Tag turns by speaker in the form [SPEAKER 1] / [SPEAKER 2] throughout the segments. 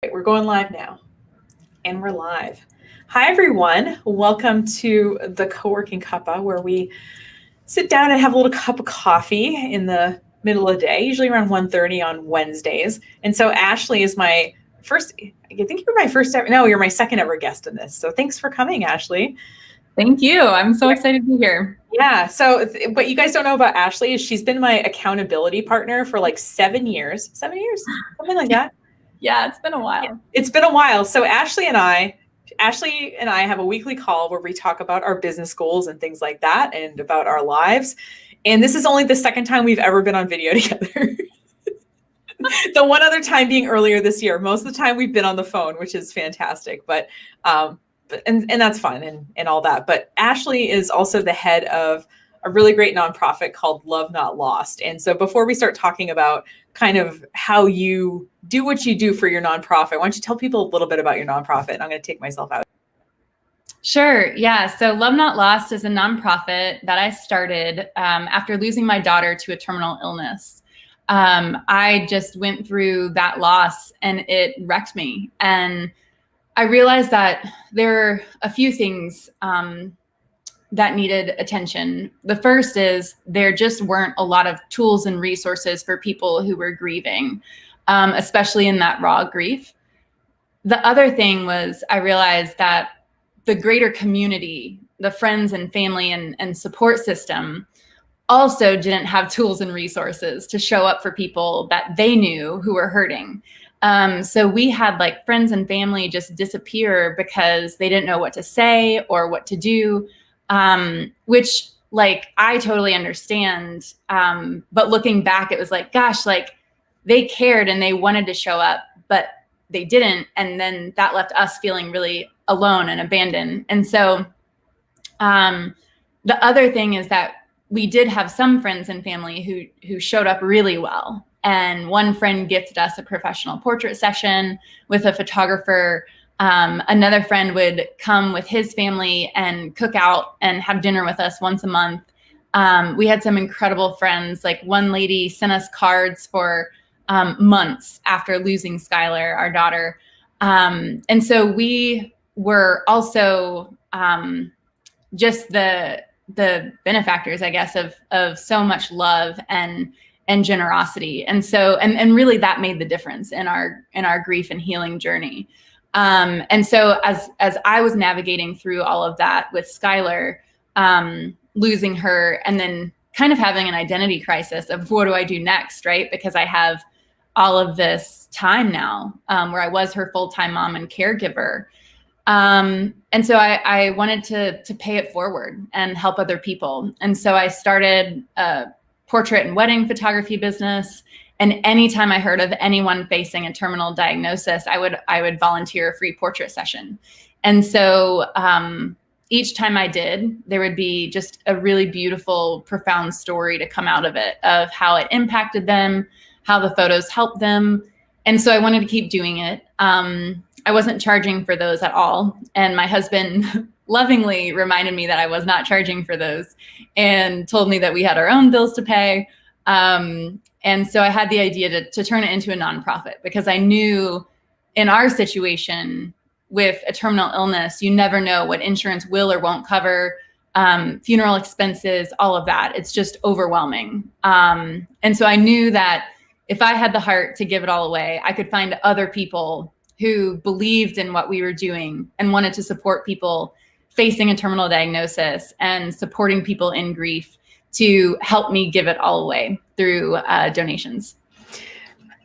[SPEAKER 1] Right, we're going live now, and we're live. Hi, everyone. Welcome to the Coworking Cuppa, where we sit down and have a little cup of coffee in the middle of the day, usually around 1:30 on Wednesdays. And so Ashley is my first, I think you're my first ever, no, you're my second ever guest in this. So thanks for coming, Ashley.
[SPEAKER 2] Thank you. I'm so excited to be here.
[SPEAKER 1] Yeah. So what you guys don't know about Ashley is she's been my accountability partner for like 7 years, something like that.
[SPEAKER 2] Yeah, it's been a while.
[SPEAKER 1] It's been a while. So Ashley and I have a weekly call where we talk about our business goals and things like that and about our lives. And this is only the second time we've ever been on video together. The one other time being earlier this year. Most of the time we've been on the phone, which is fantastic. But that's fun and all that. But Ashley is also the head of a really great nonprofit called Love Not Lost. And so before we start talking about kind of how you do what you do for your nonprofit, why don't you tell people a little bit about your nonprofit? And I'm going to take myself out.
[SPEAKER 2] Sure. Yeah. So Love Not Lost is a nonprofit that I started after losing my daughter to a terminal illness. I just went through that loss and it wrecked me. And I realized that there are a few things that needed attention. The first is there just weren't a lot of tools and resources for people who were grieving, especially in that raw grief. The other thing was I realized that the greater community, the friends and family and support system also didn't have tools and resources to show up for people that they knew who were hurting. So we had like friends and family just disappear because they didn't know what to say or what to do. Which like, I totally understand. But looking back, it was like, gosh, like they cared and they wanted to show up, but they didn't. And then that left us feeling really alone and abandoned. And so, the other thing is that we did have some friends and family who showed up really well. And one friend gifted us a professional portrait session with a photographer. Another friend would come with his family and cook out and have dinner with us once a month. We had some incredible friends. Like one lady sent us cards for months after losing Skylar, our daughter. And so we were also just the benefactors, I guess, of so much love and generosity. And so, and really that made the difference in our grief and healing journey. And so as I was navigating through all of that with Skylar, losing her and then kind of having an identity crisis of what do I do next, right? Because I have all of this time now, where I was her full-time mom and caregiver. And so I wanted to pay it forward and help other people. And so I started a portrait and wedding photography business. And anytime I heard of anyone facing a terminal diagnosis, I would volunteer a free portrait session. And so each time I did, there would be just a really beautiful, profound story to come out of it, of how it impacted them, how the photos helped them. And so I wanted to keep doing it. I wasn't charging for those at all. And my husband lovingly reminded me that I was not charging for those and told me that we had our own bills to pay. And so I had the idea to turn it into a nonprofit because I knew in our situation with a terminal illness, you never know what insurance will or won't cover, funeral expenses, all of that. It's just overwhelming. And so I knew that if I had the heart to give it all away, I could find other people who believed in what we were doing and wanted to support people facing a terminal diagnosis and supporting people in grief to help me give it all away through donations.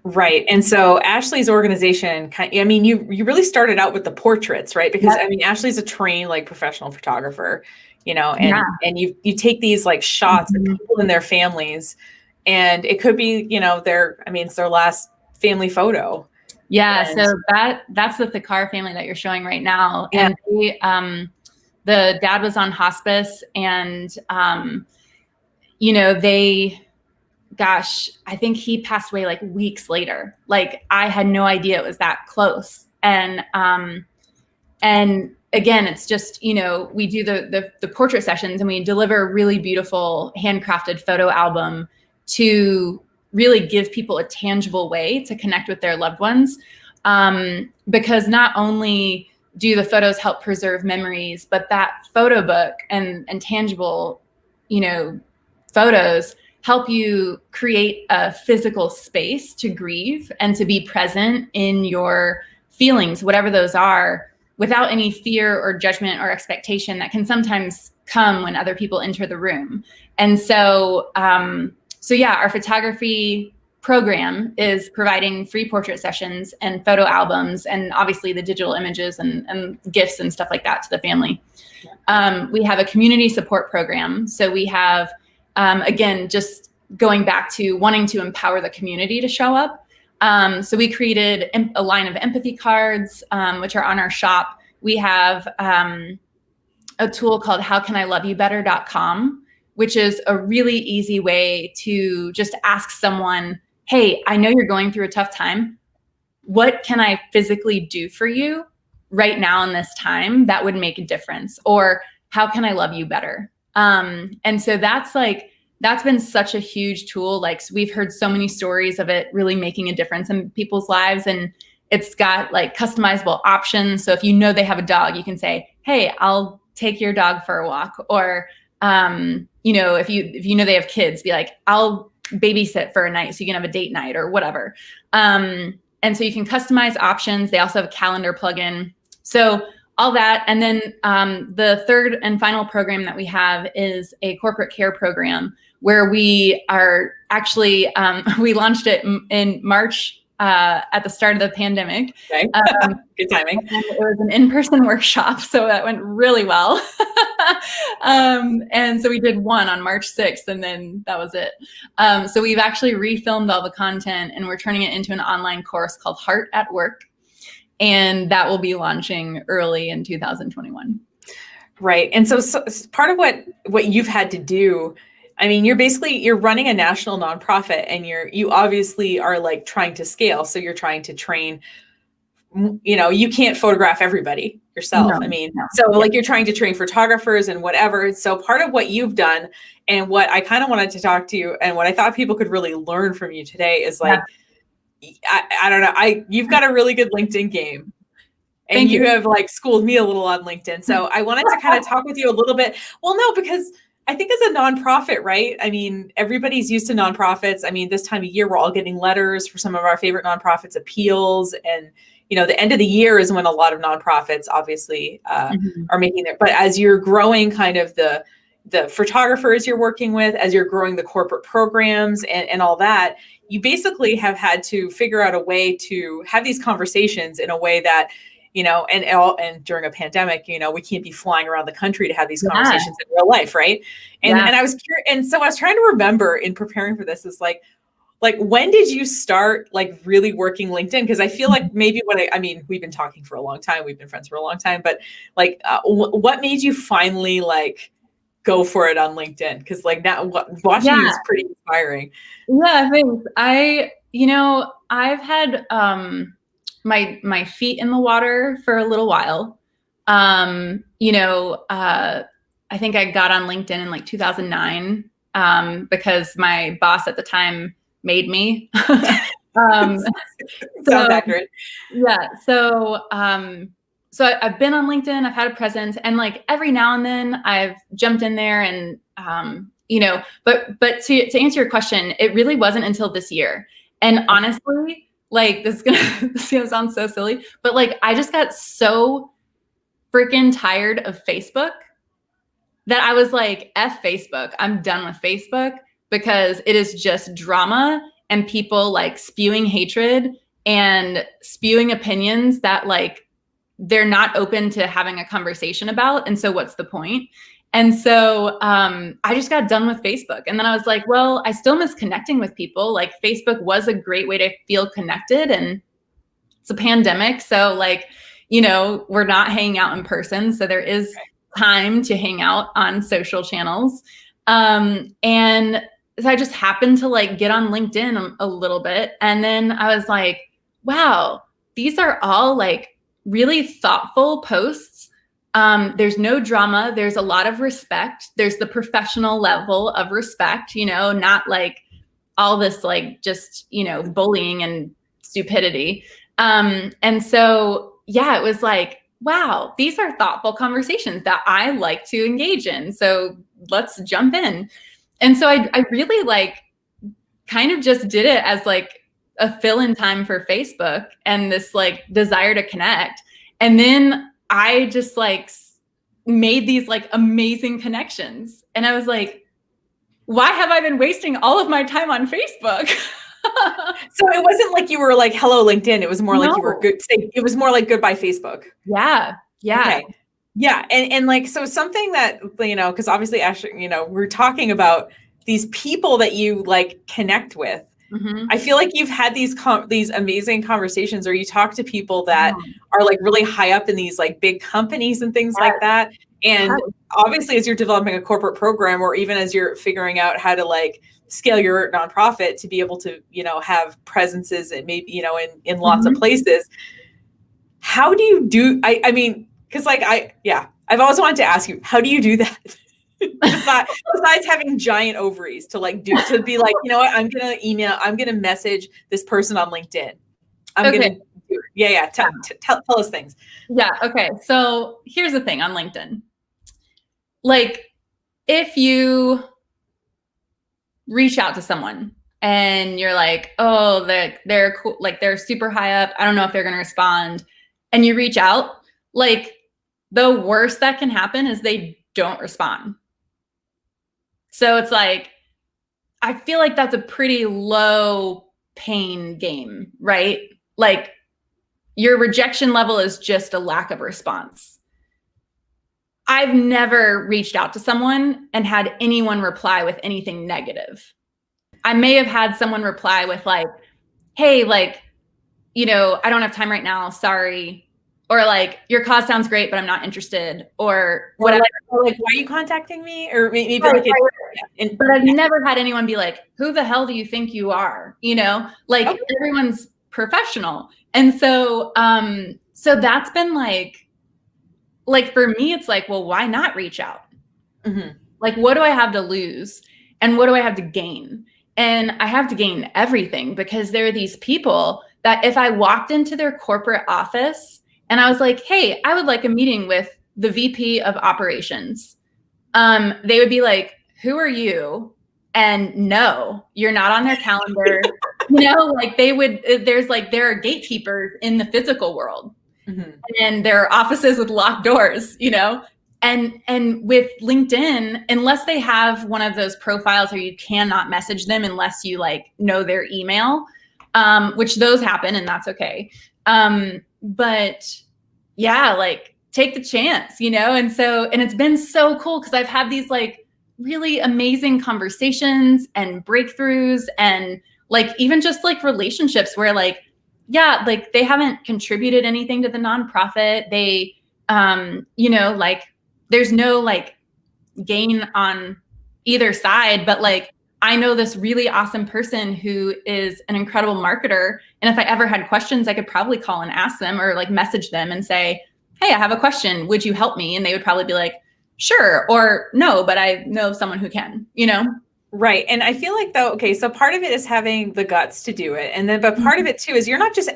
[SPEAKER 1] Right. And so Ashley's organization, I mean, you really started out with the portraits, right? Because I mean, Ashley's a trained like professional photographer, and you take these like shots of people and their families, and it could be, it's their last family photo.
[SPEAKER 2] Yeah. And so that's the Thakar family that you're showing right now. Yeah. And they, the dad was on hospice and, I think he passed away like weeks later. Like I had no idea it was that close. And again, it's just, we do the portrait sessions and we deliver a really beautiful handcrafted photo album to really give people a tangible way to connect with their loved ones. because not only do the photos help preserve memories, but that photo book and tangible, photos help you create a physical space to grieve and to be present in your feelings, whatever those are, without any fear or judgment or expectation that can sometimes come when other people enter the room. And so, our photography program is providing free portrait sessions and photo albums, and obviously the digital images and gifts and stuff like that to the family. We have a community support program. So we have, again, just going back to wanting to empower the community to show up. So we created a line of empathy cards, which are on our shop. We have a tool called howcaniloveyoubetter.com, which is a really easy way to just ask someone, hey, I know you're going through a tough time. What can I physically do for you right now in this time that would make a difference? Or how can I love you better? And so that's been such a huge tool. Like, so we've heard so many stories of it really making a difference in people's lives. And it's got like customizable options. So if you know they have a dog, you can say, hey, I'll take your dog for a walk. Or, if you know they have kids, be like, I'll babysit for a night so you can have a date night or whatever. And so you can customize options. They also have a calendar plugin. So all that. And then the third and final program that we have is a corporate care program where we are actually, we launched it in March at the start of the pandemic.
[SPEAKER 1] Okay. Good timing.
[SPEAKER 2] And it was an in-person workshop, so that went really well. And so we did one on March 6th, and then that was it. So we've actually refilmed all the content, and we're turning it into an online course called Heart at Work. And that will be launching early in 2021.
[SPEAKER 1] Right. And so part of what you've had to do, I mean, you're running a national nonprofit, and you obviously are like trying to scale. So you're trying to train, you can't photograph everybody yourself.
[SPEAKER 2] No,
[SPEAKER 1] I mean,
[SPEAKER 2] no.
[SPEAKER 1] So like you're trying to train photographers and whatever. So part of what you've done, and what I kind of wanted to talk to you, and what I thought people could really learn from you today is like, I don't know, you've got a really good LinkedIn game. And
[SPEAKER 2] Thank you.
[SPEAKER 1] You have like schooled me a little on LinkedIn. So I wanted to kind of talk with you a little bit. Well, no, because I think as a nonprofit, right? I mean, everybody's used to nonprofits. I mean, this time of year, we're all getting letters for some of our favorite nonprofits, appeals. And, the end of the year is when a lot of nonprofits obviously are making their, but as you're growing kind of the photographers you're working with, as you're growing the corporate programs and all that, you basically have had to figure out a way to have these conversations in a way that, and during a pandemic, we can't be flying around the country to have these conversations in real life. Right. And I was curious. And so I was trying to remember in preparing for this is like, when did you start like really working LinkedIn? Because I feel like maybe we've been talking for a long time. We've been friends for a long time, but like, what made you finally like go for it on LinkedIn? Because like now watching you is pretty inspiring.
[SPEAKER 2] Yeah, thanks. I've had my feet in the water for a little while. I think I got on LinkedIn in like 2009 because my boss at the time made me.
[SPEAKER 1] Sounds accurate.
[SPEAKER 2] Yeah. So I've been on LinkedIn. I've had a presence, and like every now and then I've jumped in there, and but to answer your question, it really wasn't until this year. And honestly, like this is gonna sound so silly, but like I just got so freaking tired of Facebook that I was like, F Facebook. I'm done with Facebook because it is just drama and people like spewing hatred and spewing opinions that like they're not open to having a conversation about. And so what's the point? And so I just got done with Facebook. And then I was like, well, I still miss connecting with people. Like Facebook was a great way to feel connected, and it's a pandemic. So like, we're not hanging out in person. So there is time to hang out on social channels. And so I just happened to like get on LinkedIn a little bit. And then I was like, wow, these are all like really thoughtful posts. There's no drama. There's a lot of respect. There's the professional level of respect, not like all this, like just, bullying and stupidity. And so, yeah, it was like, wow, these are thoughtful conversations that I like to engage in. So let's jump in. And so I really like kind of just did it as like a fill-in time for Facebook and this like desire to connect. And then I just like made these like amazing connections. And I was like, why have I been wasting all of my time on Facebook?
[SPEAKER 1] So it wasn't like you were like, hello, LinkedIn. It was more like you were
[SPEAKER 2] No.
[SPEAKER 1] good. It was more like goodbye, Facebook.
[SPEAKER 2] Yeah. Yeah.
[SPEAKER 1] Okay. Yeah. And like, so something that, you know, because obviously, Ashley, you know, we're talking about these people that you like connect with.
[SPEAKER 2] Mhm.
[SPEAKER 1] I feel like you've had these amazing conversations, or you talk to people that are like really high up in these like big companies and things like that. And obviously, as you're developing a corporate program, or even as you're figuring out how to like scale your nonprofit to be able to, you know, have presences and maybe, you know, in lots of places. How do you do? I mean, because like I've always wanted to ask you, how do you do that? besides having giant ovaries to like to be like, you know what, I'm gonna message this person on LinkedIn. I'm gonna do it. Yeah. Tell us things.
[SPEAKER 2] Yeah. Okay. So here's the thing on LinkedIn. Like, if you reach out to someone and you're like, oh, they're cool, like they're super high up, I don't know if they're gonna respond, and you reach out, like the worst that can happen is they don't respond. So it's like, I feel like that's a pretty low pain game, right? Like your rejection level is just a lack of response. I've never reached out to someone and had anyone reply with anything negative. I may have had someone reply with like, hey, like, you know, I don't have time right now, sorry. Or like, your cause sounds great, but I'm not interested, or whatever.
[SPEAKER 1] Or like, why are you contacting me? Or maybe like
[SPEAKER 2] but I've never had anyone be like, who the hell do you think you are? You know, like everyone's professional. And so, so that's been like for me, it's like, well, why not reach out? Like, what do I have to lose? And what do I have to gain? And I have to gain everything, because there are these people that if I walked into their corporate office and I was like, hey, I would like a meeting with the VP of operations, they would be like, who are you? And no, you're not on their calendar. You know, like there are gatekeepers in the physical world. And there are offices with locked doors, you know, and with LinkedIn, unless they have one of those profiles where you cannot message them unless you like know their email, which those happen, and that's okay. But yeah, like take the chance, you know? And so, and it's been so cool because I've had these like really amazing conversations and breakthroughs, and like even just like relationships where like, yeah, like they haven't contributed anything to the nonprofit. They, you know, like there's no like gain on either side, but like I know this really awesome person who is an incredible marketer. And if I ever had questions, I could probably call and ask them, or like message them and say, hey, I have a question. Would you help me? And they would probably be like, sure, or no, but I know someone who can, you know?
[SPEAKER 1] Right. And I feel like though, okay, so part of it is having the guts to do it. And then, but part of it too is you're not just,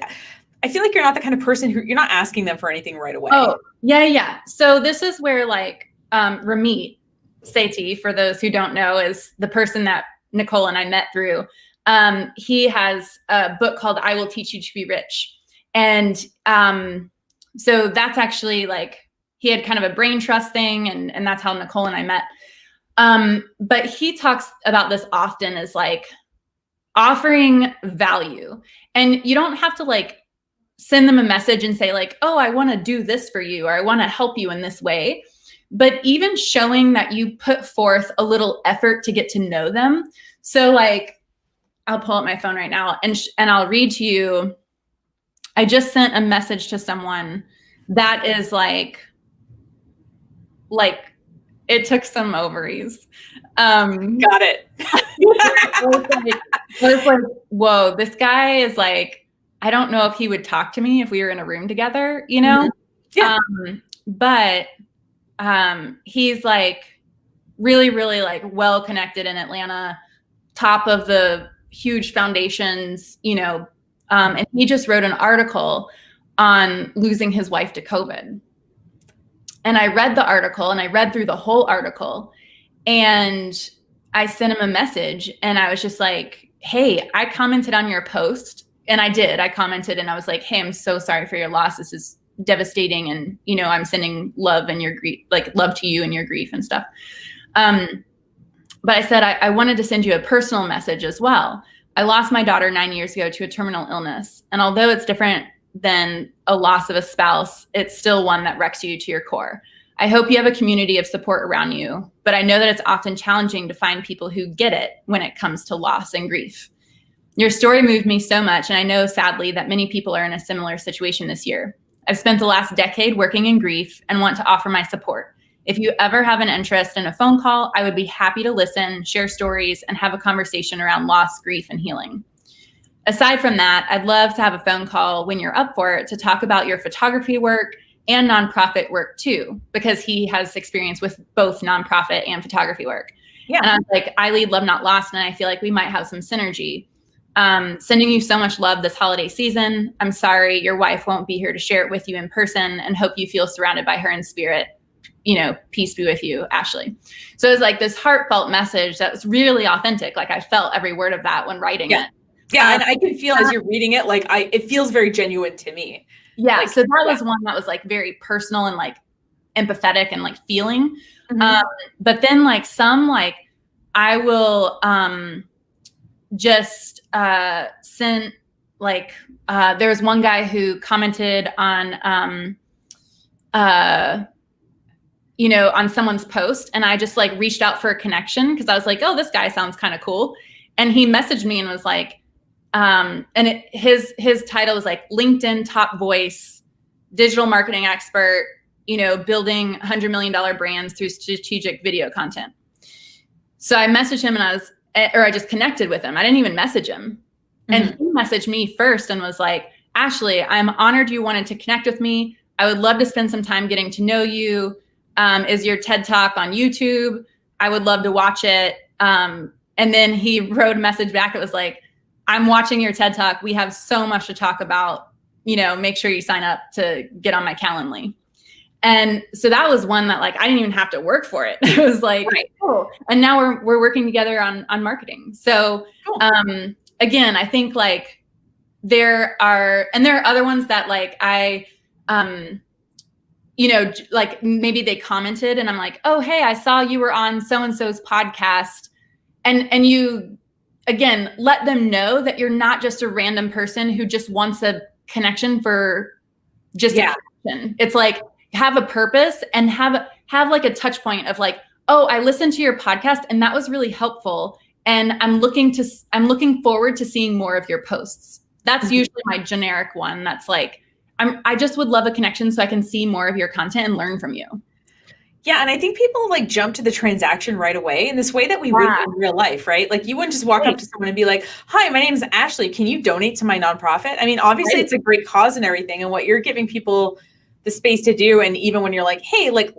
[SPEAKER 1] I feel like you're not the kind of person who, you're not asking them for anything right away.
[SPEAKER 2] Oh, yeah. So this is where like Ramit Sethi, for those who don't know, is the person that Nicole and I met through. He has a book called I Will Teach You to Be Rich. And so that's actually like, he had kind of a brain trust thing, and that's how Nicole and I met. But he talks about this often as like offering value. And you don't have to like send them a message and say like, oh, I want to do this for you, or I want to help you in this way. But even showing that you put forth a little effort to get to know them. So like, I'll pull up my phone right now and I'll read to you. I just sent a message to someone that is like it took some ovaries.
[SPEAKER 1] Got it.
[SPEAKER 2] I was like, whoa, this guy is like, I don't know if he would talk to me if we were in a room together, you know?
[SPEAKER 1] Yeah.
[SPEAKER 2] But he's like really, really like well connected in Atlanta, top of the huge foundations, you know, And he just wrote an article on losing his wife to COVID. And I read the article and I read through the whole article, and I sent him a message and I was just like, hey, I commented on your post. And I did. I commented and I was like, hey, I'm so sorry for your loss. This is devastating. And, you know, I'm sending love and your grief, like love to you and your grief and stuff. But I said, I wanted to send you a personal message as well. I lost my daughter 9 years ago to a terminal illness. And although it's different than a loss of a spouse, it's still one that wrecks you to your core. I hope you have a community of support around you, but I know that it's often challenging to find people who get it when it comes to loss and grief. Your story moved me so much, and I know, sadly, that many people are in a similar situation this year. I've spent the last decade working in grief and want to offer my support. If you ever have an interest in a phone call, I would be happy to listen, share stories, and have a conversation around loss, grief, and healing. Aside from that, I'd love to have a phone call when you're up for it to talk about your photography work and nonprofit work too, because he has experience with both nonprofit and photography work. Yeah. And I was like, I lead Love Not Lost, and I feel like we might have some synergy. Sending you so much love this holiday season. I'm sorry your wife won't be here to share it with you in person, and hope you feel surrounded by her in spirit. You know, peace be with you, Ashley. So it was like this heartfelt message that was really authentic. Like I felt every word of that when writing it.
[SPEAKER 1] Yeah, and I can feel as you're reading it, like it feels very genuine to me.
[SPEAKER 2] Yeah, like, so that was one that was like very personal and like empathetic and like feeling. But then like some like I will just send like there was one guy who commented on you know, on someone's post, and I just like reached out for a connection because I was like, oh, this guy sounds kind of cool. And he messaged me and was like, his title was like LinkedIn top voice, digital marketing expert, you know, building $100 million brands through strategic video content. So I messaged him and I just connected with him. I didn't even message him. And he messaged me first and was like, Ashley, I'm honored you wanted to connect with me. I would love to spend some time getting to know you. Is your TED Talk on YouTube? I would love to watch it. And then he wrote a message back. It was like, I'm watching your TED Talk. We have so much to talk about. You know, make sure you sign up to get on my Calendly. And so that was one that like, I didn't even have to work for it. It was like, oh, and now we're working together on marketing. So again, I think like there are other ones that like you know, like maybe they commented and I'm like, oh, hey, I saw you were on so-and-so's podcast. And you, again, let them know that you're not just a random person who just wants a connection for just a connection. It's like, have a purpose and have like a touch point of like, oh, I listened to your podcast and that was really helpful. And I'm looking forward to seeing more of your posts. That's usually my generic one. That's like, I just would love a connection so I can see more of your content and learn from you.
[SPEAKER 1] Yeah. And I think people like jump to the transaction right away in this way that we would in real life, right? Like you wouldn't just walk up to someone and be like, hi, my name is Ashley. Can you donate to my nonprofit? I mean, obviously it's a great cause and everything. And what you're giving people the space to do. And even when you're like, hey, like,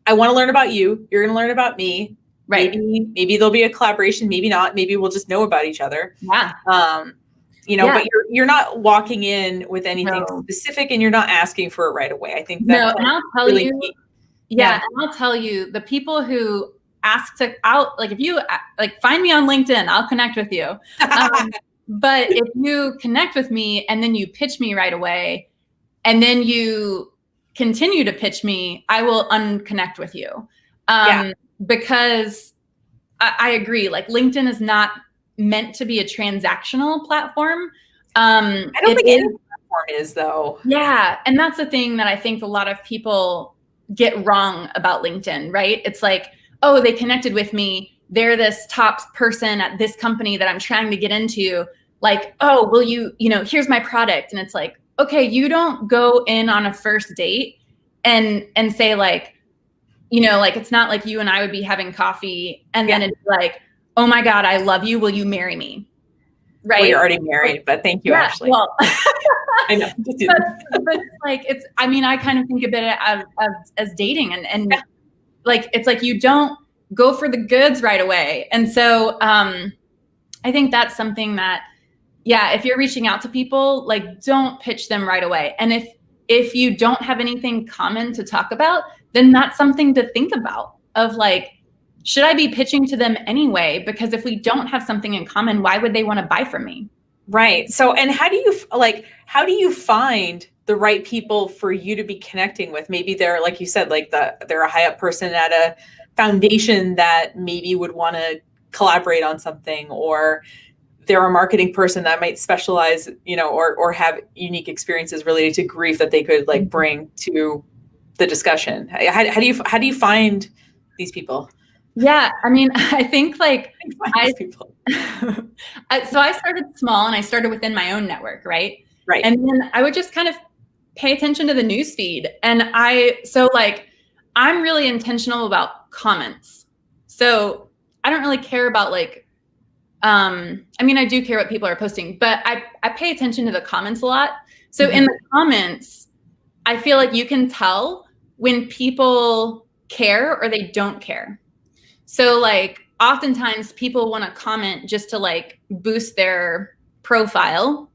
[SPEAKER 1] I want to learn about you. You're going to learn about me. Right. Maybe there'll be a collaboration. Maybe not. Maybe we'll just know about each other. Yeah. You know, but you're not walking in with anything specific and you're not asking for it right away. I think that's
[SPEAKER 2] and I'll tell you, and I'll tell you the people who ask to like, if you like find me on LinkedIn, I'll connect with you. But if you connect with me and then you pitch me right away and then you continue to pitch me, I will unconnect with you. Because I agree, like LinkedIn is not meant to be a transactional platform.
[SPEAKER 1] I don't think any platform is though.
[SPEAKER 2] Yeah. And that's the thing that I think a lot of people get wrong about LinkedIn, right? It's like, oh, they connected with me. They're this top person at this company that I'm trying to get into. Like, oh, will you, here's my product. And it's like, okay, you don't go in on a first date and say like, like, it's not like you and I would be having coffee and then it's like, oh my God, I love you. Will you marry me? Right.
[SPEAKER 1] Well, you're already married, but thank you, Ashley. Well,
[SPEAKER 2] I know. But like, I kind of think of it as dating and like, it's like, you don't go for the goods right away. And so I think that's something that, Yeah, if you're reaching out to people, like don't pitch them right away. And if you don't have anything common to talk about, then that's something to think about of like, should I be pitching to them anyway? Because if we don't have something in common, why would they want to buy from me?
[SPEAKER 1] Right. So, and how do you find the right people for you to be connecting with? Maybe they're, like you said, like they're a high up person at a foundation that maybe would want to collaborate on something, or they're a marketing person that might specialize, or have unique experiences related to grief that they could like bring to the discussion. How do you find these people?
[SPEAKER 2] Yeah, I mean, I think like
[SPEAKER 1] People.
[SPEAKER 2] So I started small and I started within my own network, right?
[SPEAKER 1] Right.
[SPEAKER 2] And then I would just kind of pay attention to the news feed. And I'm really intentional about comments. So I don't really care about like, I mean, I do care what people are posting, but I pay attention to the comments a lot. So in the comments, I feel like you can tell when people care or they don't care. So like oftentimes people want to comment just to like boost their profile.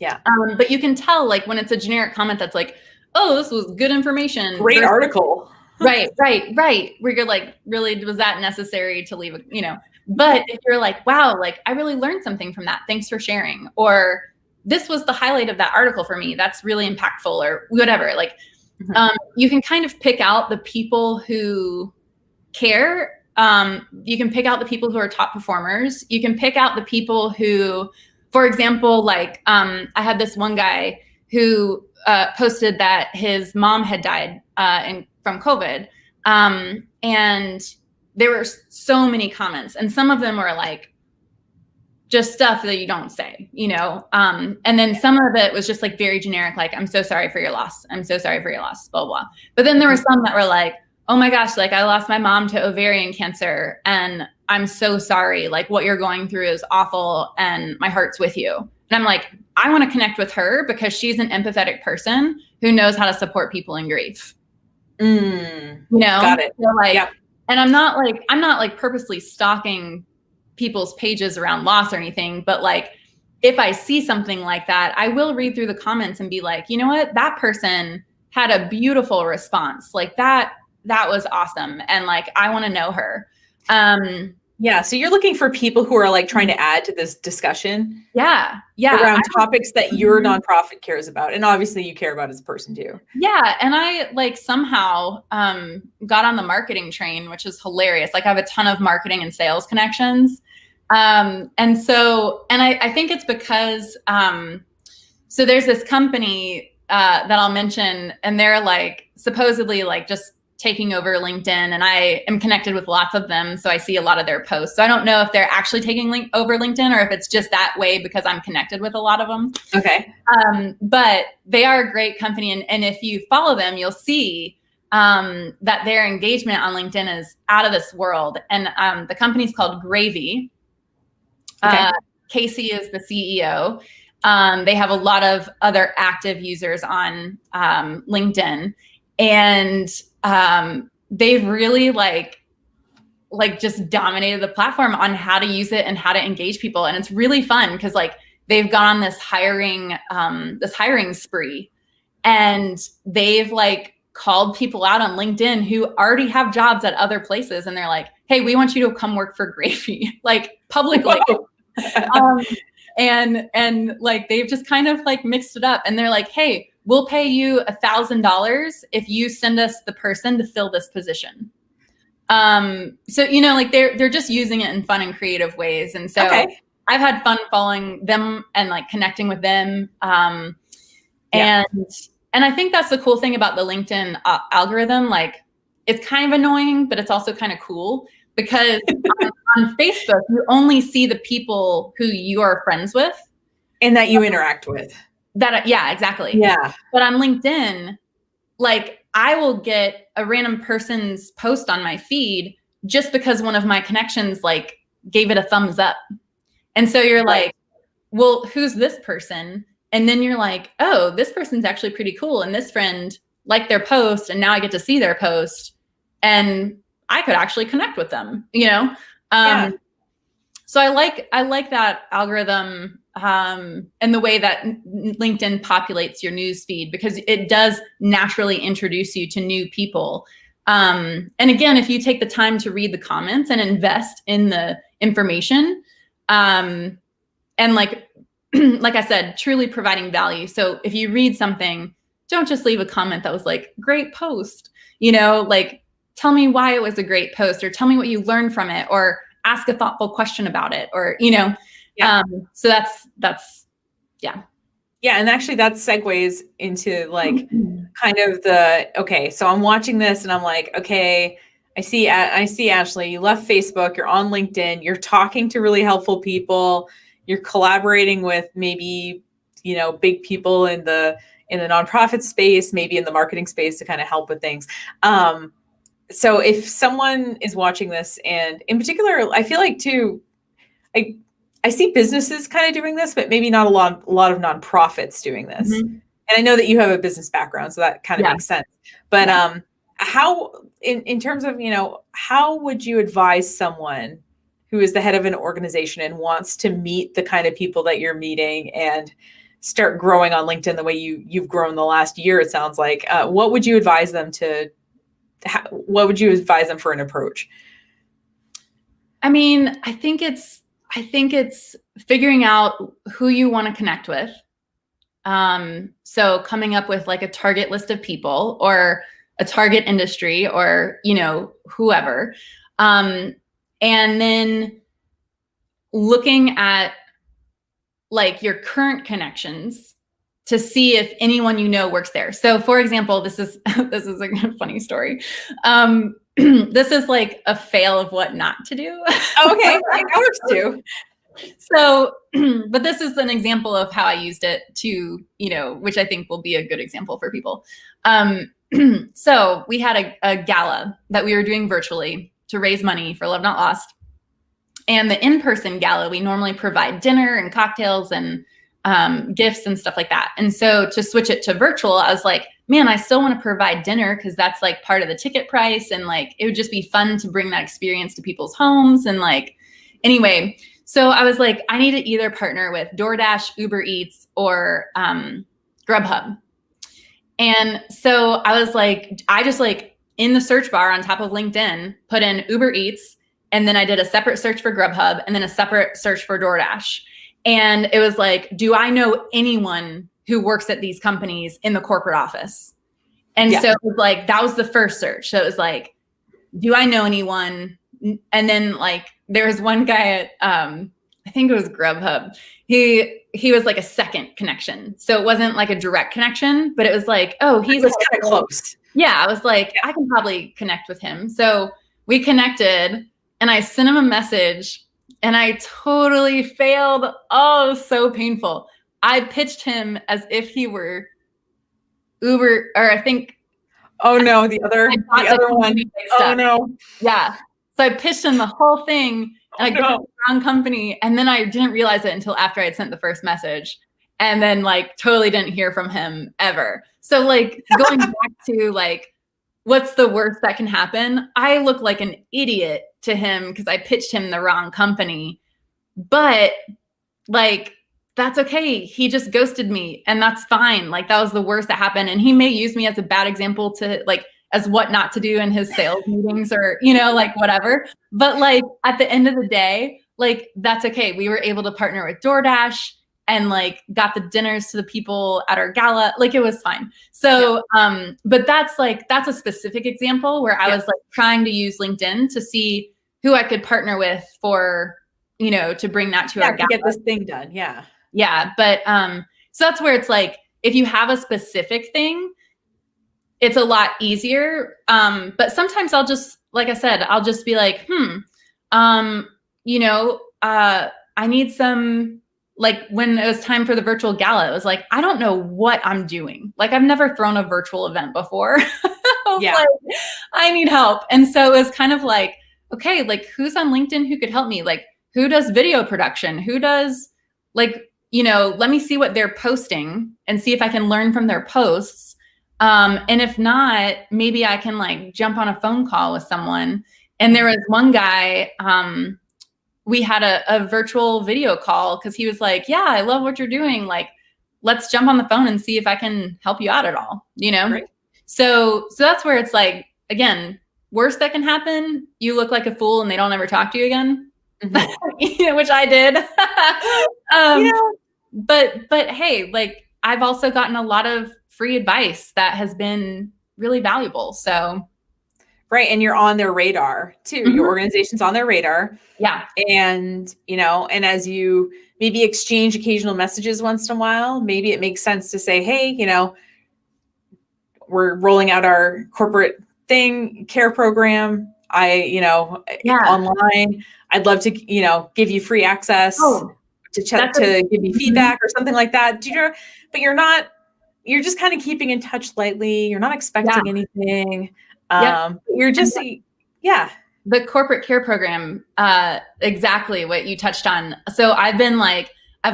[SPEAKER 1] Yeah.
[SPEAKER 2] But you can tell like when it's a generic comment that's like, oh, this was good information.
[SPEAKER 1] Great article.
[SPEAKER 2] Right. Where you're like, really, was that necessary to leave But if you're like, wow, like I really learned something from that. Thanks for sharing. Or this was the highlight of that article for me. That's really impactful or whatever. Like you can kind of pick out the people who care. You can pick out the people who are top performers. You can pick out the people who, for example, like I had this one guy who posted that his mom had died from COVID. And there were so many comments, and some of them were like just stuff that you don't say, and then some of it was just like very generic, like, I'm so sorry for your loss. I'm so sorry for your loss, blah, blah. But then there were some that were like, oh my gosh, like I lost my mom to ovarian cancer and I'm so sorry. Like what you're going through is awful and my heart's with you. And I'm like, I want to connect with her because she's an empathetic person who knows how to support people in grief.
[SPEAKER 1] Got it.
[SPEAKER 2] So like, yeah. And I'm not like purposely stalking people's pages around loss or anything, but like, if I see something like that, I will read through the comments and be like, you know what, that person had a beautiful response. Like that was awesome. And like, I want to know her.
[SPEAKER 1] Yeah. So you're looking for people who are like trying to add to this discussion.
[SPEAKER 2] Yeah.
[SPEAKER 1] Around topics that your nonprofit cares about. And obviously you care about as a person too. Yeah.
[SPEAKER 2] And I like somehow got on the marketing train, which is hilarious. Like I have a ton of marketing and sales connections. And I think it's because, so there's this company that I'll mention, and they're like supposedly like just taking over LinkedIn, and I am connected with lots of them. So I see a lot of their posts. So I don't know if they're actually taking over LinkedIn or if it's just that way because I'm connected with a lot of them.
[SPEAKER 1] Okay.
[SPEAKER 2] But they are a great company. And if you follow them, you'll see that their engagement on LinkedIn is out of this world. And the company's called Gravy. Okay. Casey is the CEO. They have a lot of other active users on LinkedIn. And they've really like just dominated the platform on how to use it and how to engage people. And it's really fun because like they've gone on this hiring spree, and they've like called people out on LinkedIn who already have jobs at other places. And they're like, hey, we want you to come work for Gravy, like publicly. And like, they've just kind of like mixed it up, and they're like, hey, we'll pay you $1,000 if you send us the person to fill this position. So, like they're just using it in fun and creative ways. And so I've had fun following them and like connecting with them. And I think that's the cool thing about the LinkedIn algorithm. Like it's kind of annoying, but it's also kind of cool because on Facebook, you only see the people who you are friends with.
[SPEAKER 1] And that you interact with.
[SPEAKER 2] Yeah, exactly.
[SPEAKER 1] Yeah.
[SPEAKER 2] But on LinkedIn, like I will get a random person's post on my feed just because one of my connections like gave it a thumbs up. And so you're like, well, who's this person? And then you're like, oh, this person's actually pretty cool. And this friend liked their post, and now I get to see their post, and I could actually connect with them, So I like that algorithm and the way that LinkedIn populates your news feed, because it does naturally introduce you to new people. And again, if you take the time to read the comments and invest in the information, and like I said, truly providing value. So if you read something, don't just leave a comment that was like, great post, like tell me why it was a great post, or tell me what you learned from it, or ask a thoughtful question about it, or,
[SPEAKER 1] Yeah.
[SPEAKER 2] So that's, yeah.
[SPEAKER 1] Yeah. And actually that segues into like kind of okay, so I'm watching this and I'm like, okay, I see Ashley, you left Facebook, you're on LinkedIn, you're talking to really helpful people, you're collaborating with maybe, big people in the nonprofit space, maybe in the marketing space to kind of help with things. So if someone is watching this, and in particular, I feel like too, I see businesses kind of doing this, but maybe not a lot of nonprofits doing this. Mm-hmm. And I know that you have a business background, so that kind of makes sense. But how, in terms of, how would you advise someone who is the head of an organization and wants to meet the kind of people that you're meeting and start growing on LinkedIn the way you've grown the last year, it sounds like? What would you advise them what would you advise them for an approach?
[SPEAKER 2] I mean, I think it's figuring out who you want to connect with. So coming up with like a target list of people, or a target industry, or, whoever. And then looking at like your current connections to see if anyone works there. So for example, this is a funny story. This is like a fail of what not to do.
[SPEAKER 1] Okay, it works too.
[SPEAKER 2] So, but this is an example of how I used it to, which I think will be a good example for people. So we had a gala that we were doing virtually to raise money for Love Not Lost. And the in-person gala, we normally provide dinner and cocktails and gifts and stuff like that. And so to switch it to virtual, I was like, man, I still want to provide dinner because that's like part of the ticket price. And like, it would just be fun to bring that experience to people's homes. And like, anyway, so I was like, I need to either partner with DoorDash, Uber Eats, or Grubhub. And so I was like, I just like in the search bar on top of LinkedIn, put in Uber Eats, and then I did a separate search for Grubhub and then a separate search for DoorDash. And it was like, do I know anyone who works at these companies in the corporate office? And so it was like, that was the first search. So it was like, do I know anyone? And then like, there was one guy at, I think it was Grubhub. He was like a second connection. So it wasn't like a direct connection, but it was like, oh, he's
[SPEAKER 1] kind of close.
[SPEAKER 2] Yeah. I was like, I can probably connect with him. So we connected and I sent him a message and I totally failed. Oh, so painful. I pitched him as if he were Uber, or I think.
[SPEAKER 1] Oh no, the other one. Oh no.
[SPEAKER 2] Yeah. So I pitched him the whole thing and I got the wrong company. And then I didn't realize it until after I had sent the first message, and then like totally didn't hear from him ever. So like going back to like, what's the worst that can happen? I look like an idiot to him because I pitched him the wrong company, but like, that's okay. He just ghosted me and that's fine. Like that was the worst that happened. And he may use me as a bad example to like, as what not to do in his sales meetings or, like whatever. But like at the end of the day, like that's okay. We were able to partner with DoorDash and like got the dinners to the people at our gala. Like it was fine. So, but that's a specific example where I was like trying to use LinkedIn to see who I could partner with for, to bring that to our gala.
[SPEAKER 1] To get this thing done. Yeah.
[SPEAKER 2] Yeah. But, so that's where it's like, if you have a specific thing, it's a lot easier. But sometimes I'll just, like I said, I'll just be like, I need some, like when it was time for the virtual gala, it was like, I don't know what I'm doing. Like I've never thrown a virtual event before. Like, I need help. And so it was kind of like, okay, like who's on LinkedIn who could help me? Like who does video production? Who does like, let me see what they're posting and see if I can learn from their posts. And if not, maybe I can like jump on a phone call with someone. And there was one guy, we had a virtual video call because he was like, yeah, I love what you're doing. Like, let's jump on the phone and see if I can help you out at all, you know?
[SPEAKER 1] Right.
[SPEAKER 2] So that's where it's like, again, worst that can happen, you look like a fool and they don't ever talk to you again, which I did. But hey, like I've also gotten a lot of free advice that has been really valuable. So.
[SPEAKER 1] Right. And you're on their radar too. Your organization's on their radar.
[SPEAKER 2] Yeah.
[SPEAKER 1] And, and as you maybe exchange occasional messages once in a while, maybe it makes sense to say, hey, we're rolling out our corporate care program. Online, I'd love to, give you free access to give you feedback or something like that. But you're just kind of keeping in touch lightly. You're not expecting anything. You're just,
[SPEAKER 2] the corporate care program, exactly what you touched on. So I've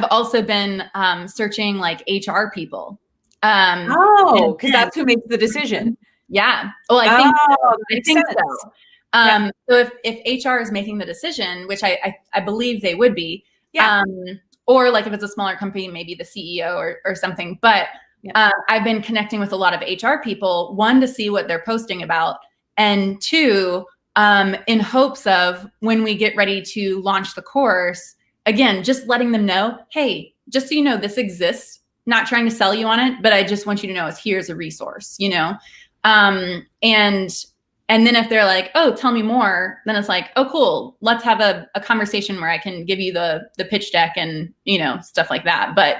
[SPEAKER 2] also been searching like HR people.
[SPEAKER 1] Because that's who makes the decision.
[SPEAKER 2] Yeah. Well, I think so. So if HR is making the decision, which I believe they would be, or like if it's a smaller company, maybe the CEO or something. But I've been connecting with a lot of HR people, one, to see what they're posting about, and two, in hopes of when we get ready to launch the course, again, just letting them know, hey, just so you know, this exists, not trying to sell you on it, but I just want you to know here's a resource, and then if they're like, oh, tell me more, then it's like, oh, cool. Let's have a conversation where I can give you the pitch deck and, stuff like that. But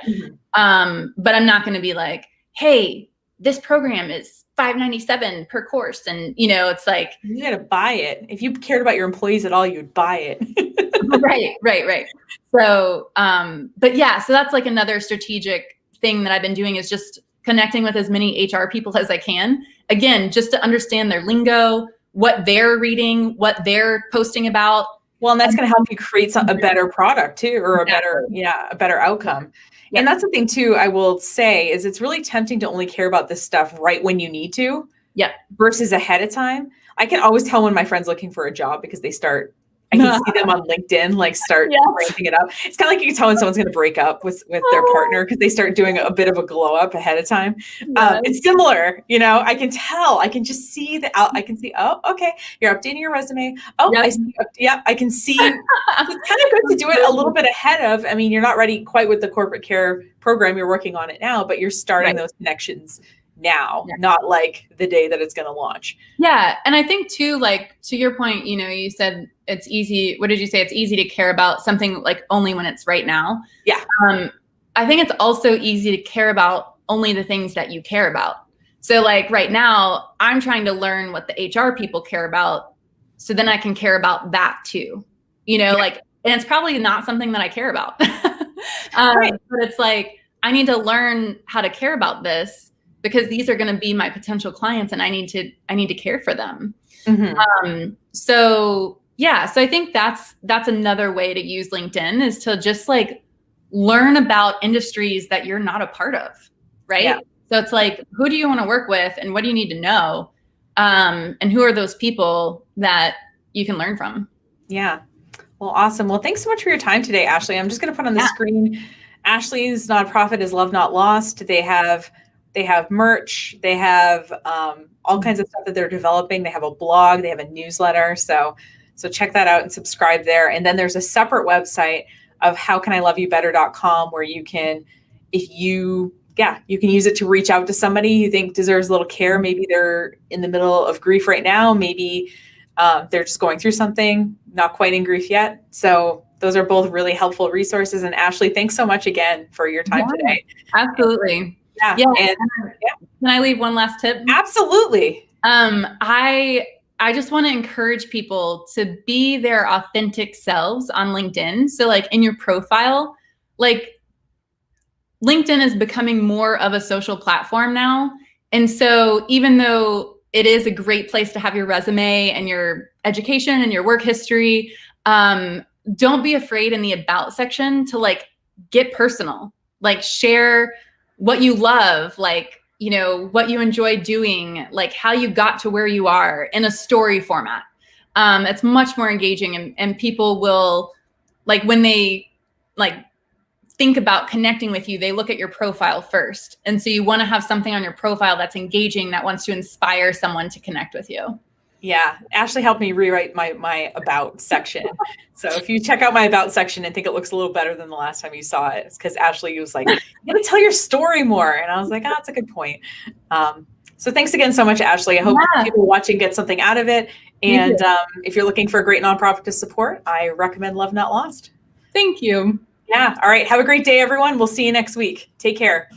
[SPEAKER 2] I'm not going to be like, hey, this program is $597 per course. And, it's like,
[SPEAKER 1] you got to buy it. If you cared about your employees at all, you'd buy it.
[SPEAKER 2] Right. So, but yeah, so that's like another strategic thing that I've been doing is just connecting with as many HR people as I can. Again, just to understand their lingo, what they're reading, what they're posting about.
[SPEAKER 1] Well, and that's going to help you create a better product too, or a better outcome. Yeah. And that's the thing too, I will say, is it's really tempting to only care about this stuff right when you need to.
[SPEAKER 2] Yeah.
[SPEAKER 1] Versus ahead of time. I can always tell when my friend's looking for a job because I can see them on LinkedIn, start ramping it up. It's kind of like you can tell when someone's going to break up with their partner because they start doing a bit of a glow up ahead of time. It's similar, I can tell, I can just see oh, okay, you're updating your resume. Oh, I see. I can see. It's kind of good to do it a little bit ahead of, you're not ready quite with the corporate care program. You're working on it now, but you're starting those connections now, not like the day that it's going to launch.
[SPEAKER 2] Yeah. And I think too, like to your point, you said it's easy. What did you say? It's easy to care about something like only when it's right now.
[SPEAKER 1] Yeah.
[SPEAKER 2] I think it's also easy to care about only the things that you care about. So like right now I'm trying to learn what the HR people care about. So then I can care about that too, and it's probably not something that I care about, but it's like, I need to learn how to care about this, because these are going to be my potential clients and I need to care for them. So I think that's another way to use LinkedIn, is to just like learn about industries that you're not a part of. Right. Yeah. So it's like, who do you want to work with and what do you need to know? And who are those people that you can learn from?
[SPEAKER 1] Yeah. Well, awesome. Well, thanks so much for your time today, Ashley. I'm just going to put on the screen, Ashley's nonprofit is Love Not Lost. They have merch. They have all kinds of stuff that they're developing. They have a blog. They have a newsletter. So check that out and subscribe there. And then there's a separate website of howcaniloveYouBetter.com where you can, you can use it to reach out to somebody you think deserves a little care. Maybe they're in the middle of grief right now. Maybe they're just going through something, not quite in grief yet. So those are both really helpful resources. And Ashley, thanks so much again for your time today.
[SPEAKER 2] Absolutely.
[SPEAKER 1] Yeah.
[SPEAKER 2] And can I leave one last tip?
[SPEAKER 1] Absolutely.
[SPEAKER 2] I just want to encourage people to be their authentic selves on LinkedIn. So like in your profile, like LinkedIn is becoming more of a social platform now. And so even though it is a great place to have your resume and your education and your work history, don't be afraid in the about section to like get personal, like share what you love, like, what you enjoy doing, like how you got to where you are in a story format. It's much more engaging and people will like when they like think about connecting with you, they look at your profile first. And so you want to have something on your profile that's engaging, that wants to inspire someone to connect with you.
[SPEAKER 1] Yeah, Ashley helped me rewrite my about section. So if you check out my about section and think it looks a little better than the last time you saw it, it's because Ashley was like, you gotta tell your story more. And I was like, that's a good point. So thanks again so much, Ashley. I hope people watching get something out of it. And if you're looking for a great nonprofit to support, I recommend Love Not Lost.
[SPEAKER 2] Thank you.
[SPEAKER 1] Yeah. All right. Have a great day, everyone. We'll see you next week. Take care.